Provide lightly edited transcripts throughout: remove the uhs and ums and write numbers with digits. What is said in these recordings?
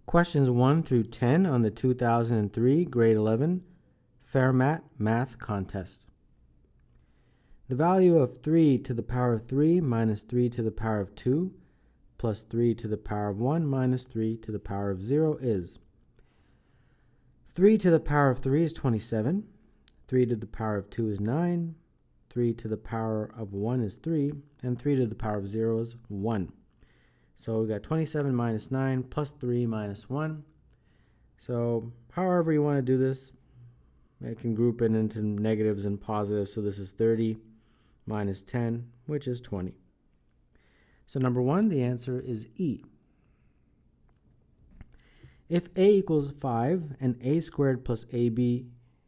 Questions 1 through 10 on the 2003 Grade 11 Fermat Math Contest. The value of 3 to the power of 3 minus 3 to the power of 2 plus 3 to the power of 1 minus 3 to the power of 0 is 3 to the power of 3 is 27, 3 to the power of 2 is 9, 3 to the power of 1 is 3, and 3 to the power of 0 is 1. So we got 27 minus 9 plus 3 minus 1. So however you want to do this, I can group it into negatives and positives. So this is 30 minus 10, which is 20. So number 1, the answer is E. If a equals 5 and a squared plus ab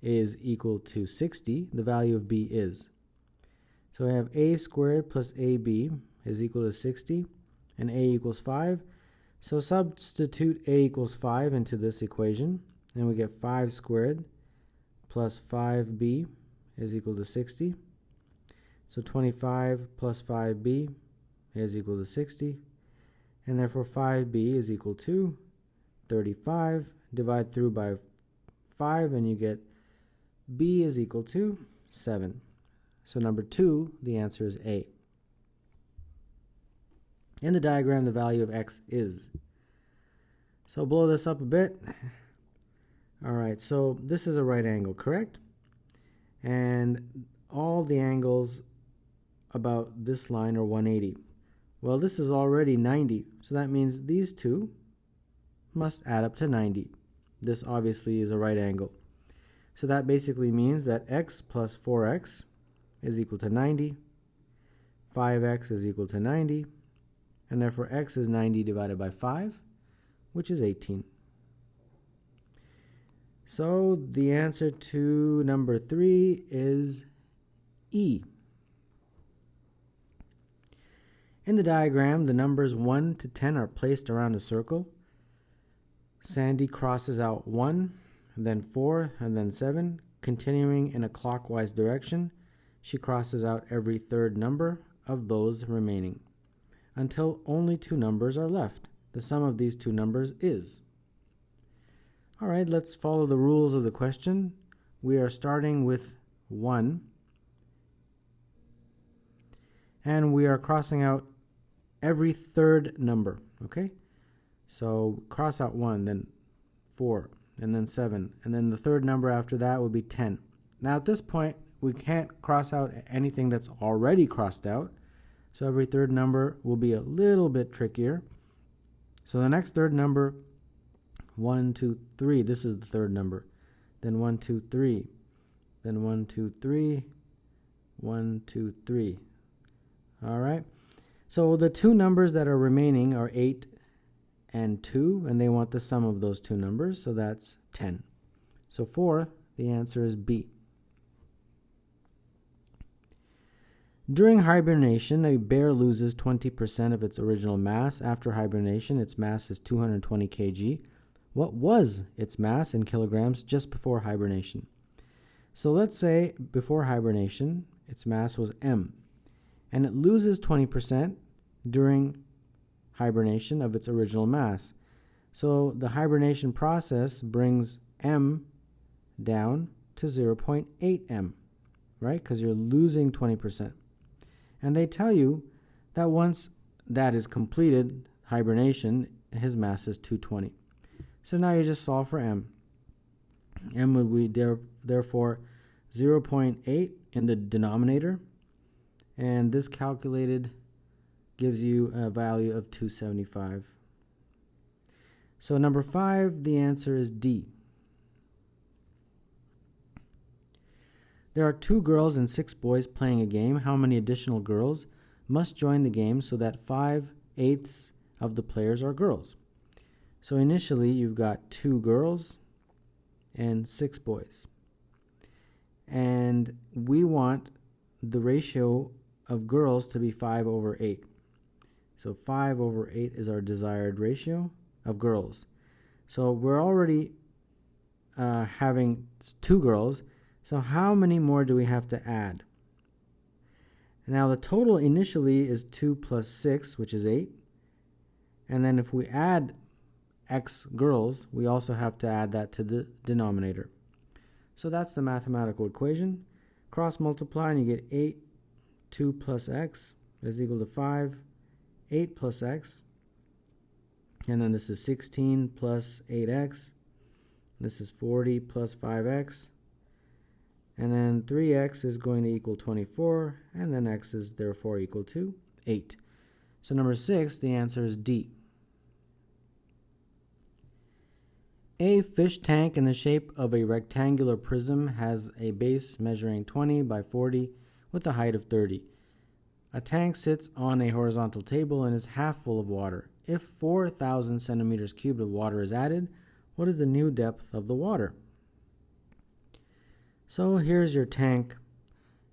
is equal to 60, the value of b is. So we have a squared plus ab is equal to 60. And a equals 5. So substitute a equals 5 into this equation, and we get 5 squared plus 5b is equal to 60. So 25 plus 5b is equal to 60. And therefore 5b is equal to 35. Divide through by 5, and you get b is equal to 7. So number 2, the answer is A. In the diagram, the value of x is. So blow this up a bit. All right, so this is a right angle, correct? And all the angles about this line are 180. Well, this is already 90, so that means these two must add up to 90. This obviously is a right angle. So that basically means that x plus 4x is equal to 90, 5x is equal to 90, and therefore x is 90 divided by 5, which is 18. So the answer to number 3 is E. In the diagram, the numbers 1 to 10 are placed around a circle. Sandy crosses out 1, then 4, and then 7. Continuing in a clockwise direction, she crosses out every third number of those remaining, until only 2 numbers are left. The sum of these 2 numbers is. All right, let's follow the rules of the question. We are starting with 1, and we are crossing out every third number, okay? So cross out 1, then 4, and then 7, and then the third number after that will be 10. Now at this point, we can't cross out anything that's already crossed out. So every third number will be a little bit trickier. So the next third number, 1, 2, 3, this is the third number. Then 1, 2, 3. Then 1, 2, 3. 1, 2, 3. All right. So the 2 numbers that are remaining are 8 and 2, and they want the sum of those 2 numbers, so that's 10. So 4, the answer is B. During hibernation, a bear loses 20% of its original mass. After hibernation, its mass is 220 kg. What was its mass in kilograms just before hibernation? So let's say before hibernation, its mass was m, and it loses 20% during hibernation of its original mass. So the hibernation process brings m down to 0.8 m, right? Because you're losing 20%. And they tell you that once that is completed, hibernation, his mass is 220. So now you just solve for m. M would be therefore 0.8 in the denominator. And this calculated gives you a value of 275. So number 5, the answer is D. There are 2 girls and 6 boys playing a game. How many additional girls must join the game so that 5/8 of the players are girls? So initially you've got 2 girls and 6 boys. And we want the ratio of girls to be 5/8. So 5/8 is our desired ratio of girls. So we're already having 2 girls. So how many more do we have to add? Now the total initially is 2 plus 6, which is 8. And then if we add x girls, we also have to add that to the denominator. So that's the mathematical equation. Cross multiply and you get 8, 2 plus x is equal to 5, 8 plus x. And then this is 16 plus 8x. This is 40 plus 5x. And then 3x is going to equal 24. And then x is therefore equal to 8. So number 6, the answer is D. A fish tank in the shape of a rectangular prism has a base measuring 20 by 40 with a height of 30. A tank sits on a horizontal table and is half full of water. If 4,000 centimeters cubed of water is added, what is the new depth of the water? So here's your tank,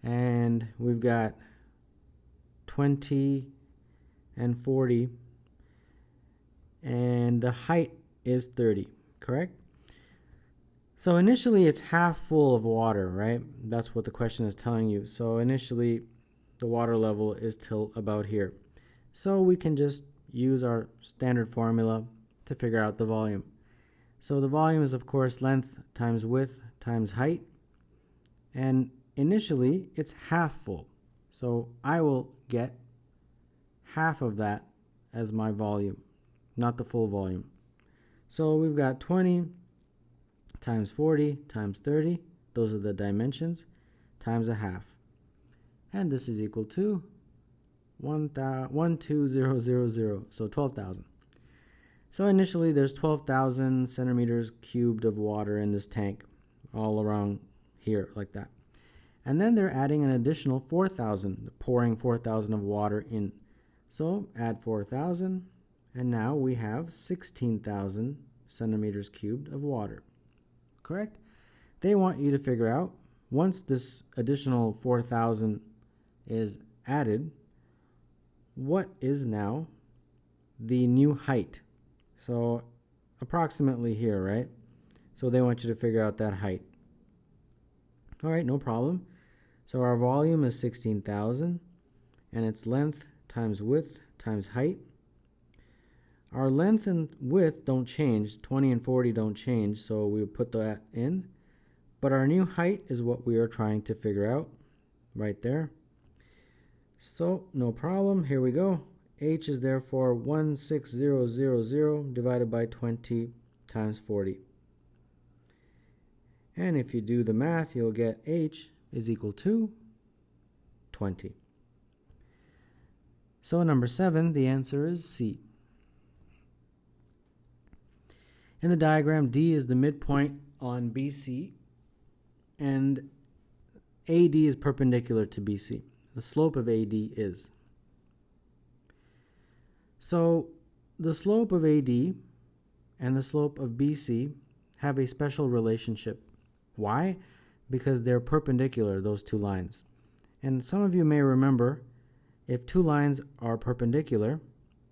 and we've got 20 and 40, and the height is 30, correct? So initially it's half full of water, right? That's what the question is telling you. So initially the water level is till about here. So we can just use our standard formula to figure out the volume. So the volume is, of course, length times width times height. And initially, it's half full. So I will get half of that as my volume, not the full volume. So we've got 20 times 40 times 30. Those are the dimensions, times a half. And this is equal to 120,000, so 12,000. So initially there's 12,000 centimeters cubed of water in this tank, all around here like that. And then they're adding an additional 4,000, pouring 4,000 of water in. So add 4,000, and now we have 16,000 centimeters cubed of water. Correct? They want you to figure out, once this additional 4,000 is added, what is now the new height? So approximately here, right? So they want you to figure out that height. All right, no problem. So our volume is 16,000, and its length times width times height. Our length and width don't change. 20 and 40 don't change, so we'll put that in. But our new height is what we are trying to figure out right there. So no problem. Here we go. H is therefore 16000 divided by 20 times 40. And if you do the math, you'll get H is equal to 20. So number 7, the answer is C. In the diagram, D is the midpoint on BC, and AD is perpendicular to BC. The slope of AD is. So the slope of AD and the slope of BC have a special relationship. Why? Because they're perpendicular, those two lines. And some of you may remember, if two lines are perpendicular,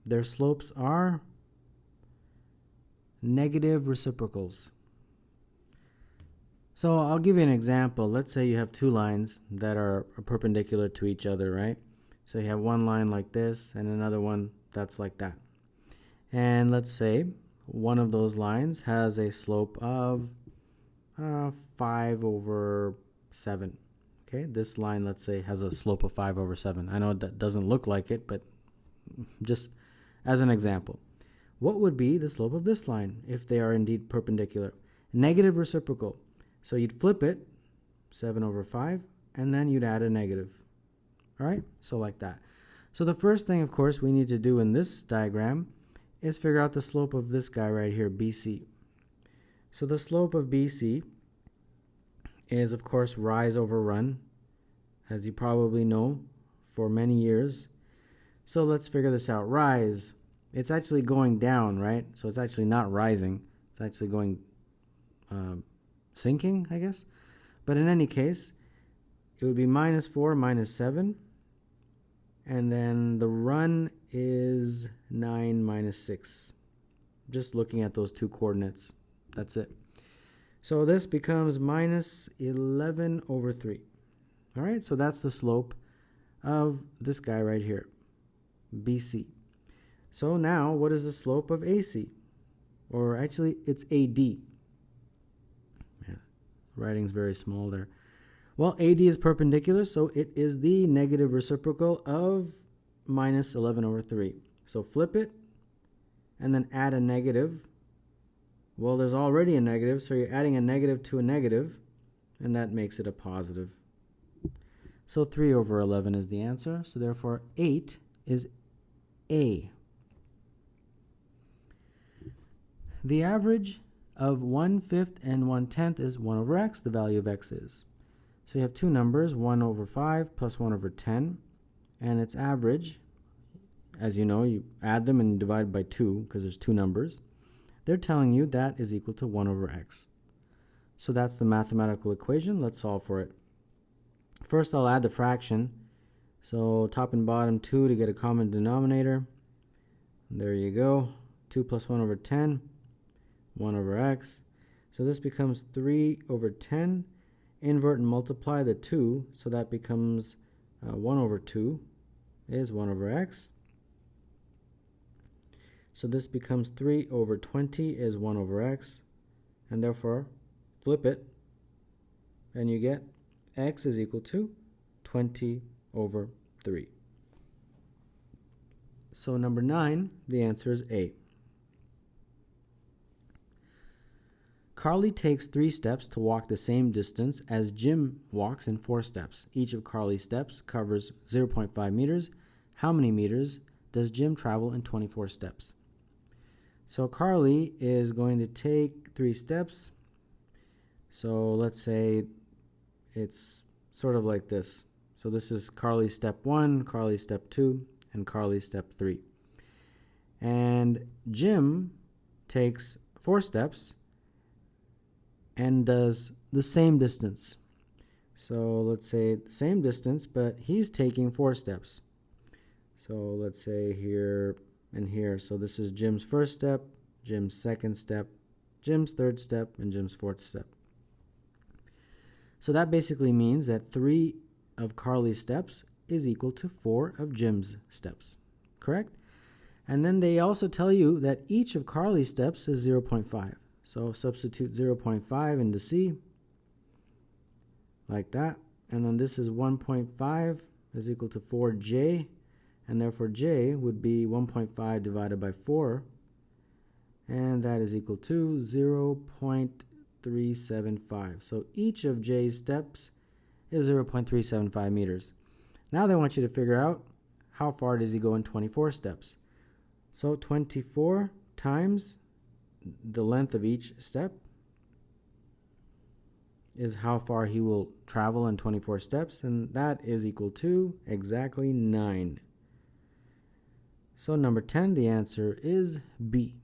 their slopes are negative reciprocals. So I'll give you an example. Let's say you have two lines that are perpendicular to each other, right? So you have one line like this and another one that's like that. And let's say one of those lines has a slope of 5/7. Okay, this line, let's say, has a slope of 5/7. I know that doesn't look like it, but just as an example. What would be the slope of this line if they are indeed perpendicular? Negative reciprocal. So you'd flip it, 7/5, and then you'd add a negative. All right, so like that. So the first thing, of course, we need to do in this diagram is figure out the slope of this guy right here, BC. So the slope of BC is, of course, rise over run, as you probably know for many years. So let's figure this out. Rise, it's actually going down, right? So it's actually not rising. It's actually going sinking, I guess. But in any case, it would be -4, -7. And then the run is 9 -6. Just looking at those two coordinates. That's it. So this becomes -11/3. All right, so that's the slope of this guy right here, BC. So now, what is the slope of AC? or actually it's AD. Yeah, writing's very small there. Well, AD is perpendicular, so it is the negative reciprocal of minus 11 over 3. So flip it, and then add a negative. Well, there's already a negative, so you're adding a negative to a negative, and that makes it a positive. So 3 over 11 is the answer, so therefore 8 is A. The average of 1/5 and 1/10 is 1 over x, the value of x is. So you have two numbers, 1 over 5 plus 1 over 10, and its average, as you know, you add them and divide by 2 because there's two numbers. They're telling you that is equal to 1 over x. So that's the mathematical equation. Let's solve for it. First, I'll add the fraction. So top and bottom 2 to get a common denominator. There you go. 2 plus 1 over 10, 1 over x. So this becomes 3 over 10. Invert and multiply the 2, so that becomes 1 over 2 is 1 over x. So this becomes 3 over 20 is 1 over x. And therefore, flip it, and you get x is equal to 20 over 3. So number 9, the answer is A. Carly takes 3 steps to walk the same distance as Jim walks in 4 steps. Each of Carly's steps covers 0.5 meters. How many meters does Jim travel in 24 steps? So Carly is going to take 3 steps. So let's say it's sort of like this. So this is Carly's step 1, Carly's step 2, and Carly's step 3. And Jim takes 4 steps and does the same distance. So let's say the same distance, but he's taking 4 steps. So let's say here and here. So this is Jim's first step, Jim's second step, Jim's third step, and Jim's fourth step. So that basically means that 3 of Carly's steps is equal to 4 of Jim's steps, correct? And then they also tell you that each of Carly's steps is 0.5. So substitute 0.5 into C, like that. And then this is 1.5 is equal to 4J, and therefore J would be 1.5 divided by 4, and that is equal to 0.375. So each of J's steps is 0.375 meters. Now they want you to figure out how far does he go in 24 steps. So 24 times the length of each step is how far he will travel in 24 steps, and that is equal to exactly 9. So number 10, the answer is B.